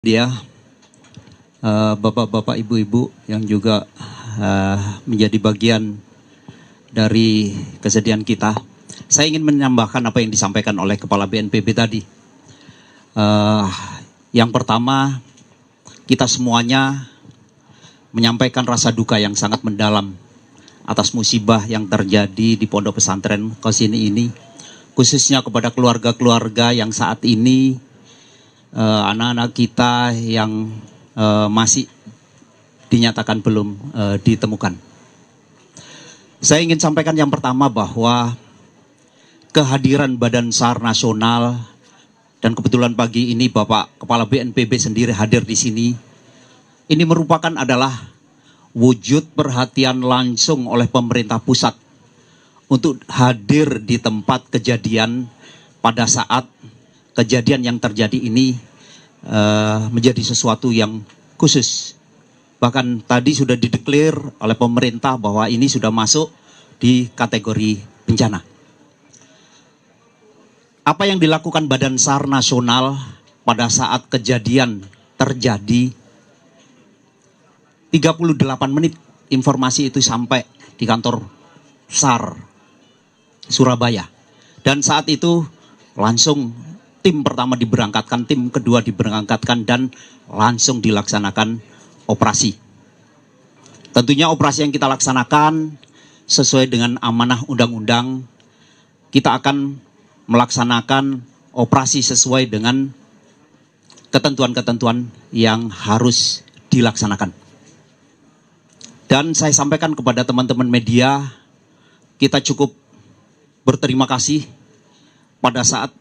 Dia bapak-bapak, ibu-ibu yang juga menjadi bagian dari kesedihan kita. Saya ingin menambahkan apa yang disampaikan oleh Kepala BNPB tadi. Yang pertama, kita semuanya menyampaikan rasa duka yang sangat mendalam atas musibah yang terjadi di Pondok Pesantren Qasini ini, khususnya kepada keluarga-keluarga yang saat ini anak-anak kita yang masih dinyatakan belum ditemukan. Saya ingin sampaikan yang pertama bahwa kehadiran Badan SAR Nasional dan kebetulan pagi ini Bapak Kepala BNPB sendiri hadir di sini. Ini merupakan adalah wujud perhatian langsung oleh pemerintah pusat untuk hadir di tempat kejadian pada saat kejadian yang terjadi ini menjadi sesuatu yang khusus. Bahkan tadi sudah dideklar oleh pemerintah bahwa ini sudah masuk di kategori bencana. Apa yang dilakukan Badan SAR Nasional pada saat kejadian terjadi, 38 menit informasi itu sampai di kantor SAR Surabaya. Dan saat itu langsung tim pertama diberangkatkan, tim kedua diberangkatkan, dan langsung dilaksanakan operasi. Tentunya operasi yang kita laksanakan sesuai dengan amanah undang-undang. Kita akan melaksanakan operasi sesuai dengan ketentuan-ketentuan yang harus dilaksanakan. Dan saya sampaikan kepada teman-teman media, kita cukup berterima kasih pada saat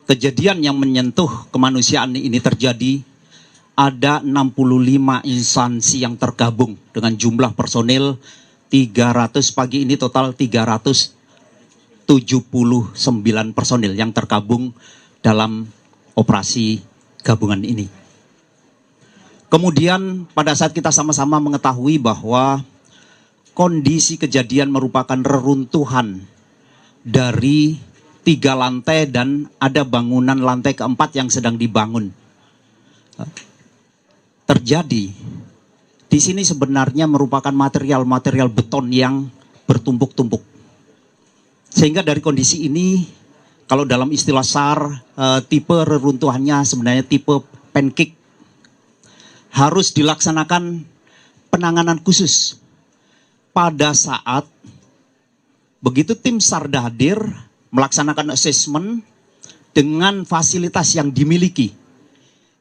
kejadian yang menyentuh kemanusiaan ini terjadi. Ada 65 instansi yang tergabung dengan jumlah personil 300, pagi ini total 379 personil yang tergabung dalam operasi gabungan ini. Kemudian pada saat kita sama-sama mengetahui bahwa kondisi kejadian merupakan reruntuhan dari 3 lantai dan ada bangunan lantai keempat yang sedang dibangun. Terjadi di sini sebenarnya merupakan material-material beton yang bertumpuk-tumpuk. Sehingga dari kondisi ini, kalau dalam istilah SAR, tipe reruntuhannya sebenarnya tipe pancake. Harus dilaksanakan penanganan khusus. Pada saat begitu tim SAR hadir, melaksanakan assessment dengan fasilitas yang dimiliki,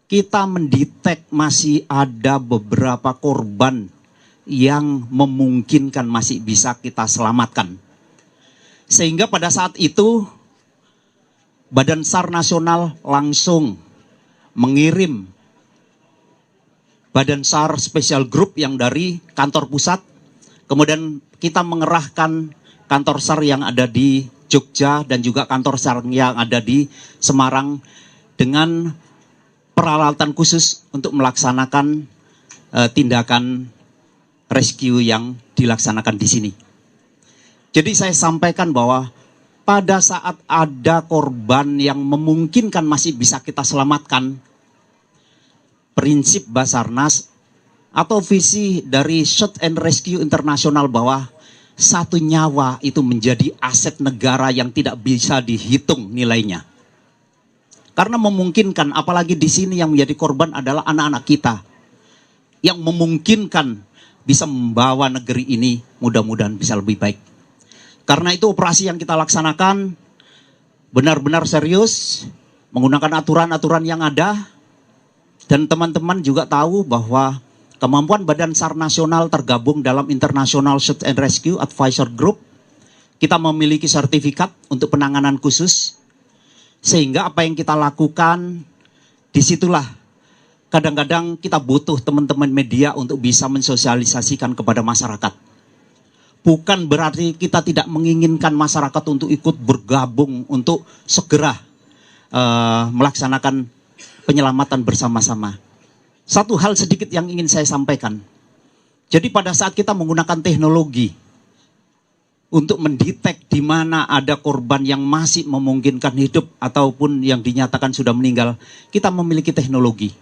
kita mendetek masih ada beberapa korban yang memungkinkan masih bisa kita selamatkan. Sehingga pada saat itu Badan SAR Nasional langsung mengirim Badan SAR Special Group yang dari kantor pusat. Kemudian kita mengerahkan kantor SAR yang ada di Jogja dan juga kantor SAR yang ada di Semarang dengan peralatan khusus untuk melaksanakan tindakan rescue yang dilaksanakan di sini. Jadi saya sampaikan bahwa pada saat ada korban yang memungkinkan masih bisa kita selamatkan, prinsip Basarnas atau visi dari Search and Rescue Internasional bahwa satu nyawa itu menjadi aset negara yang tidak bisa dihitung nilainya. Karena memungkinkan, apalagi di sini yang menjadi korban adalah anak-anak kita. Yang memungkinkan bisa membawa negeri ini mudah-mudahan bisa lebih baik. Karena itu operasi yang kita laksanakan benar-benar serius, menggunakan aturan-aturan yang ada. Dan teman-teman juga tahu bahwa kemampuan Badan SAR Nasional tergabung dalam International Search and Rescue Advisor Group. Kita memiliki sertifikat untuk penanganan khusus. Sehingga apa yang kita lakukan, disitulah kadang-kadang kita butuh teman-teman media untuk bisa mensosialisasikan kepada masyarakat. Bukan berarti kita tidak menginginkan masyarakat untuk ikut bergabung untuk segera melaksanakan penyelamatan bersama-sama. Satu hal sedikit yang ingin saya sampaikan. Jadi pada saat kita menggunakan teknologi untuk mendetek di mana ada korban yang masih memungkinkan hidup ataupun yang dinyatakan sudah meninggal, kita memiliki teknologi.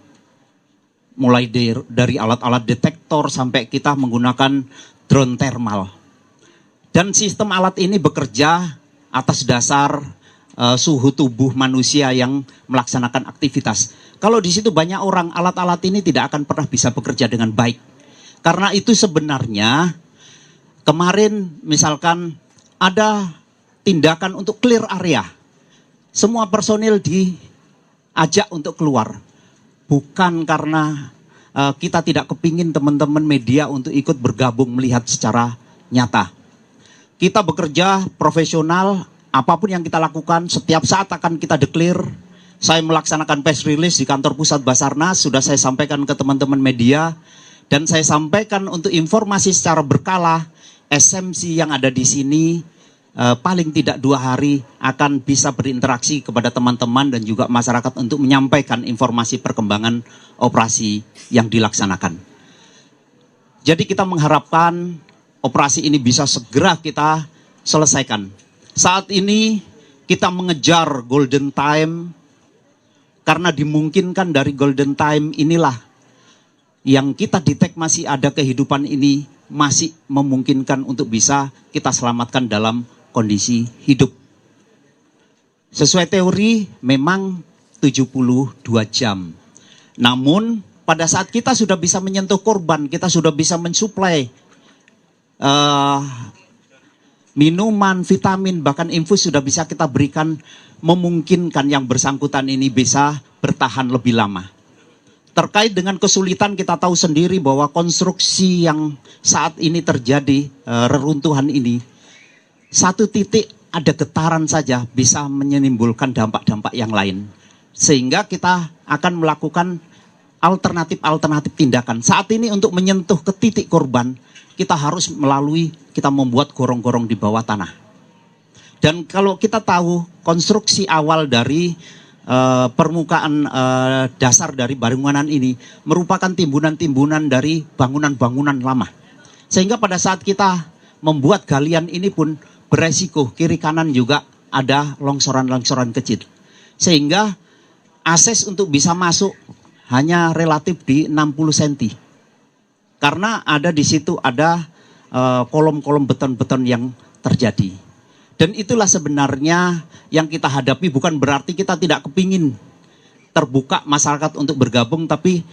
mulai dari alat-alat detektor sampai kita menggunakan drone thermal. Dan sistem alat ini bekerja atas dasar suhu tubuh manusia yang melaksanakan aktivitas. Kalau di situ banyak orang, alat-alat ini tidak akan pernah bisa bekerja dengan baik. Karena itu sebenarnya kemarin misalkan ada tindakan untuk clear area. Semua personil diajak untuk keluar. Bukan karena kita tidak kepingin teman-teman media untuk ikut bergabung melihat secara nyata. Kita bekerja profesional, apapun yang kita lakukan setiap saat akan kita declare. Saya melaksanakan press release di kantor pusat Basarnas, sudah saya sampaikan ke teman-teman media. Dan saya sampaikan untuk informasi secara berkala, SMC yang ada di sini paling tidak 2 hari akan bisa berinteraksi kepada teman-teman dan juga masyarakat untuk menyampaikan informasi perkembangan operasi yang dilaksanakan. Jadi kita mengharapkan operasi ini bisa segera kita selesaikan. Saat ini kita mengejar golden time karena dimungkinkan dari golden time inilah yang kita detect masih ada kehidupan ini masih memungkinkan untuk bisa kita selamatkan dalam kondisi hidup. Sesuai teori memang 72 jam. Namun pada saat kita sudah bisa menyentuh korban, kita sudah bisa mensuplai minuman, vitamin, bahkan infus sudah bisa kita berikan, memungkinkan yang bersangkutan ini bisa bertahan lebih lama. Terkait dengan kesulitan kita tahu sendiri bahwa konstruksi yang saat ini terjadi, reruntuhan ini, satu titik ada getaran saja bisa menimbulkan dampak-dampak yang lain. Sehingga kita akan melakukan alternatif-alternatif tindakan. Saat ini untuk menyentuh ke titik korban, kita harus kita membuat gorong-gorong di bawah tanah. Dan kalau kita tahu konstruksi awal dari permukaan dasar dari bangunan ini merupakan timbunan-timbunan dari bangunan-bangunan lama. Sehingga pada saat kita membuat galian ini pun beresiko kiri kanan juga ada longsoran-longsoran kecil. Sehingga akses untuk bisa masuk hanya relatif di 60 cm. Karena ada di situ ada kolom-kolom beton-beton yang terjadi. Dan itulah sebenarnya yang kita hadapi, bukan berarti kita tidak kepingin terbuka masyarakat untuk bergabung, tapi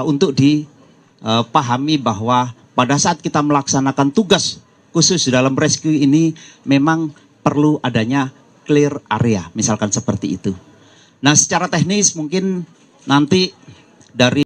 untuk dipahami bahwa pada saat kita melaksanakan tugas khusus dalam rescue ini memang perlu adanya clear area, misalkan seperti itu. Nah secara teknis mungkin nanti dari